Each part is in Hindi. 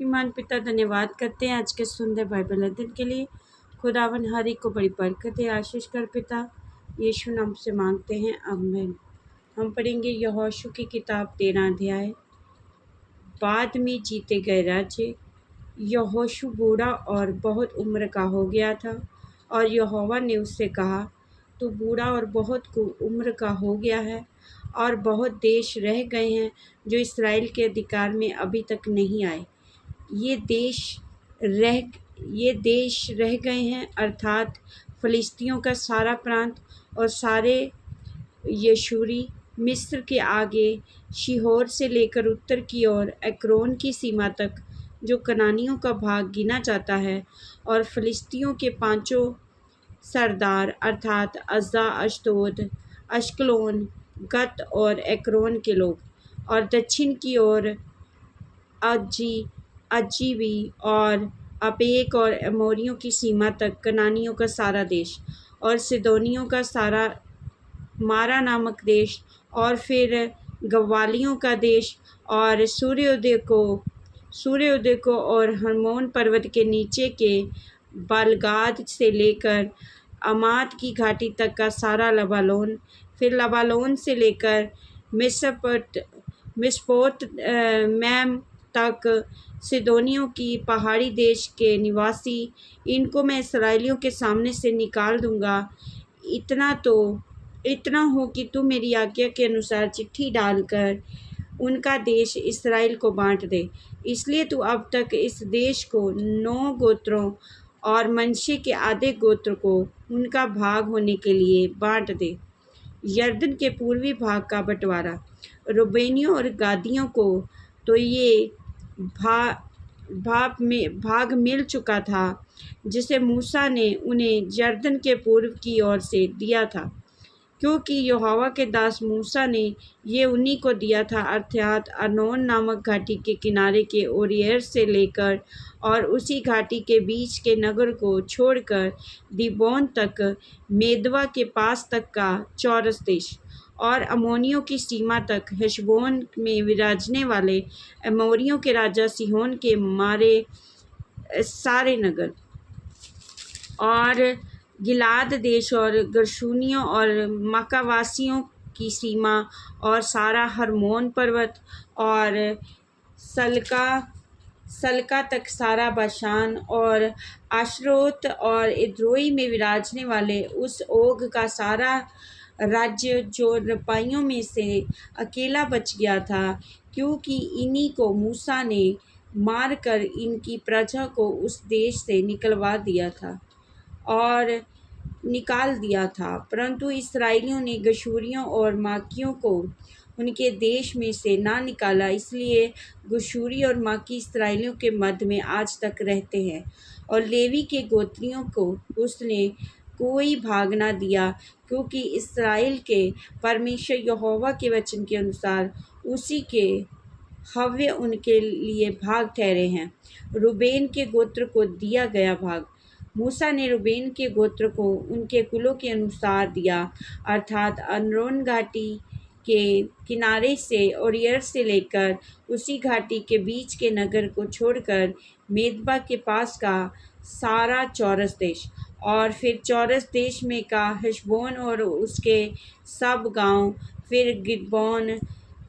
ईमान पिता धन्यवाद करते हैं आज के सुंदर बाइबल अध्ययन के लिए। खुदावन हर एक को बड़ी बरकत है, आशीष कर पिता यीशु नाम से मांगते हैं, आमीन। हम पढ़ेंगे यहोशू की किताब 13 अध्याय। बाद में जीते गए राज्य। यहोशू बूढ़ा और बहुत उम्र का हो गया था और यहोवा ने उससे कहा, तू बूढ़ा और बहुत उम्र का हो गया है और बहुत देश रह गए हैं जो इसराइल के अधिकार में अभी तक नहीं आए। ये देश रह गए हैं, अर्थात फ़लिस्तियों का सारा प्रांत और सारे यशूरी, मिस्र के आगे शीहोर से लेकर उत्तर की ओर एक्रोन की सीमा तक, जो कनानियों का भाग गिना जाता है, और फ़लिस्तियों के पांचों सरदार अर्थात अज्जा, अश्दोद, अश्कलोन, गत और एक्रोन के लोग, और दक्षिण की ओर अजीवी और अपेक और अमोरियों की सीमा तक कनानियों का सारा देश, और सिदोनियों का सारा मारा नामक देश, और फिर गवालियों का देश, और सूर्योदय को और हर्मोन पर्वत के नीचे के बालगाद से लेकर अमात की घाटी तक का सारा लबालोन, फिर लबालोन से लेकर मिस्पोत मैम तक सिदोनियों की पहाड़ी देश के निवासी, इनको मैं इसराइलियों के सामने से निकाल दूंगा। इतना हो कि तू मेरी आज्ञा के अनुसार चिट्ठी डालकर उनका देश इसराइल को बांट दे। इसलिए तू अब तक इस देश को 9 गोत्रों और मनश्शे के आधे गोत्र को उनका भाग होने के लिए बांट दे। यरदन के पूर्वी भाग का बंटवारा। रूबेनियों और गादियों को तो ये भाग मिल चुका था जिसे मूसा ने उन्हें यरदन के पूर्व की ओर से दिया था, क्योंकि यहोवा के दास मूसा ने ये उन्हीं को दिया था, अर्थात अर्नोन नामक घाटी के किनारे के ओरियर से लेकर और उसी घाटी के बीच के नगर को छोड़कर दीबोन तक, मेदवा के पास तक का चौरस देश, और अमोनियों की सीमा तक, हेशबोन में विराजने वाले अमोरियों के राजा सिहोन के मारे सारे नगर, और गिलाद देश, और गर्शूनियों और मकावासियों की सीमा, और सारा हर्मोन पर्वत, और सलका तक सारा बाशान, और आशरोत और इद्रोई में विराजने वाले उस ओग का सारा राज्य जो रपाइयों में से अकेला बच गया था, क्योंकि इन्हीं को मूसा ने मार कर इनकी प्रजा को उस देश से निकाल दिया था। परंतु इसराइलियों ने गशूरियों और माकियों को उनके देश में से ना निकाला, इसलिए गशूरी और माकी इसराइलियों के मध्य में आज तक रहते हैं। और लेवी के गोत्रियों को उसने कोई भाग ना दिया, क्योंकि इसराइल के परमेश्वर यहोवा के वचन के अनुसार उसी के हव्य उनके लिए भाग ठहरे हैं। रूबेन के गोत्र को दिया गया भाग। मूसा ने रूबेन के गोत्र को उनके कुलों के अनुसार दिया, अर्थात अर्नोन घाटी के किनारे से ओरियर से लेकर उसी घाटी के बीच के नगर को छोड़कर मेदबा के पास का सारा चौरस देश, और फिर चौरस देश में का हेशबोन और उसके सब गांव, फिर गिदबोन,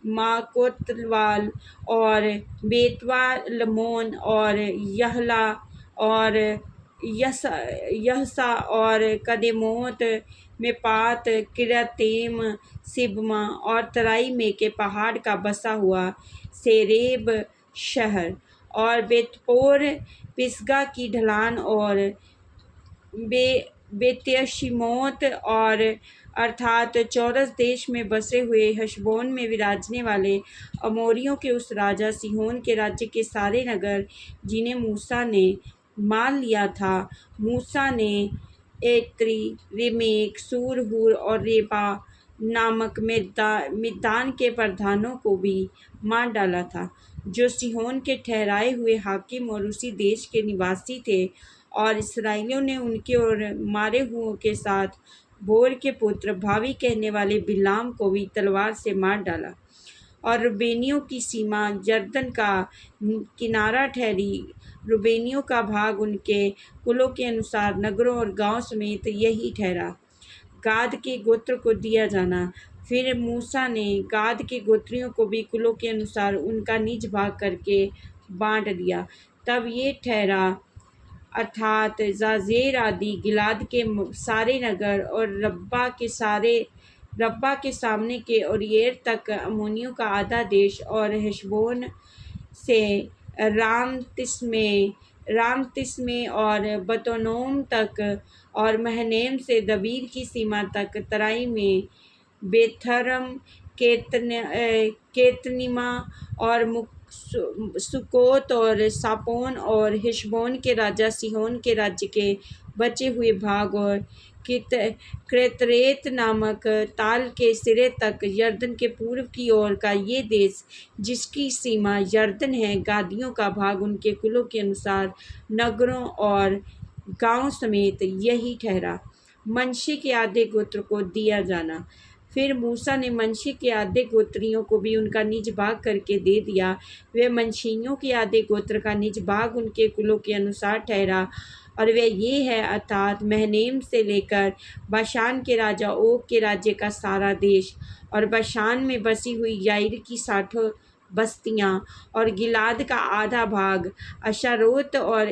माकोतवाल और बेतवा लमोन और यहला और यहसा और कदेमोत में पात, किरतेम, सिबमा और तराई में के पहाड़ का बसा हुआ सेरेब शहर, और बेतपोर, पिसगा की ढलान, और बेत्यशीमोत, और अर्थात चौरस देश में बसे हुए हेशबोन में विराजने वाले अमोरियों के उस राजा सिहोन के राज्य के सारे नगर, जिन्हें मूसा ने मान लिया था। मूसा ने एक्री, रेमेक, सूर, हूर और रेबा नामक मिद्दान के प्रधानों को भी मार डाला था, जो सिहोन के ठहराए हुए हाकिम और उसी देश के निवासी थे। और इसराइलियों ने उनके और मारे हुओं के साथ बोर के पुत्र भावी कहने वाले बिलाम को भी तलवार से मार डाला। और रुबेनियों की सीमा यरदन का किनारा ठहरी। रुबेनियों का भाग उनके कुलों के अनुसार नगरों और गांव समेत यही ठहरा। गाद के गोत्र को दिया जाना। फिर मूसा ने गाद के गोत्रियों को भी कुलों के अनुसार उनका निज भाग करके बांट दिया। तब ये ठहरा अर्थात जाजेर आदि गिलाद के सारे नगर और रब्बा के सामने के और येर तक अम्मोनियों का आधा देश और हेशबोन से राम तिस्मे और बतोनोम तक और महनैम से दबीर की सीमा तक तराई में बेथरम केतनिमा और सुकोत और सापोन और हेशबोन के राजा सिहोन के राज्य के बचे हुए भाग और क्रेतरेत नामक ताल के सिरे तक यरदन के पूर्व की ओर का ये देश जिसकी सीमा यरदन है। गादियों का भाग उनके कुलों के अनुसार नगरों और गांव समेत यही ठहरा। मनशी के आधे गोत्र को दिया जाना। फिर मूसा ने मनशी के आधे गोत्रियों को भी उनका निज भाग करके दे दिया। वे मनशियों के आधे गोत्र का निज भाग उनके कुलों के अनुसार ठहरा और वे ये है अर्थात महनैम से लेकर बाशान के राजा ओग के राज्य का सारा देश और बाशान में बसी हुई याइर की 60 बस्तियां और गिलाद का आधा भाग अशारोत और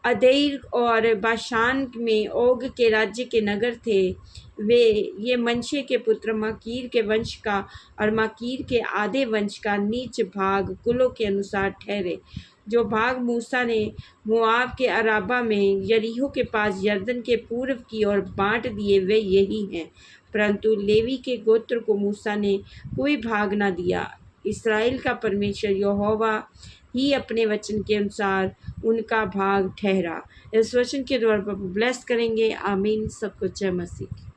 अदेर और बाशान में ओग के राज्य के नगर थे। ये मनशे के पुत्र माकीर के वंश का और माकीर के आधे वंश का नीच भाग कुलों के अनुसार ठहरे। जो भाग मूसा ने मोआब के अराबा में यरीहो के पास यरदन के पूर्व की ओर बांट दिए वे यही हैं। परंतु लेवी के गोत्र को मूसा ने कोई भाग न दिया। इस्राएल का परमेश्वर यहोवा ही अपने वचन के अनुसार उनका भाग ठहरा। इस वचन के द्वारा ब्लेस करेंगे। आमीन। सबको जय मसीह।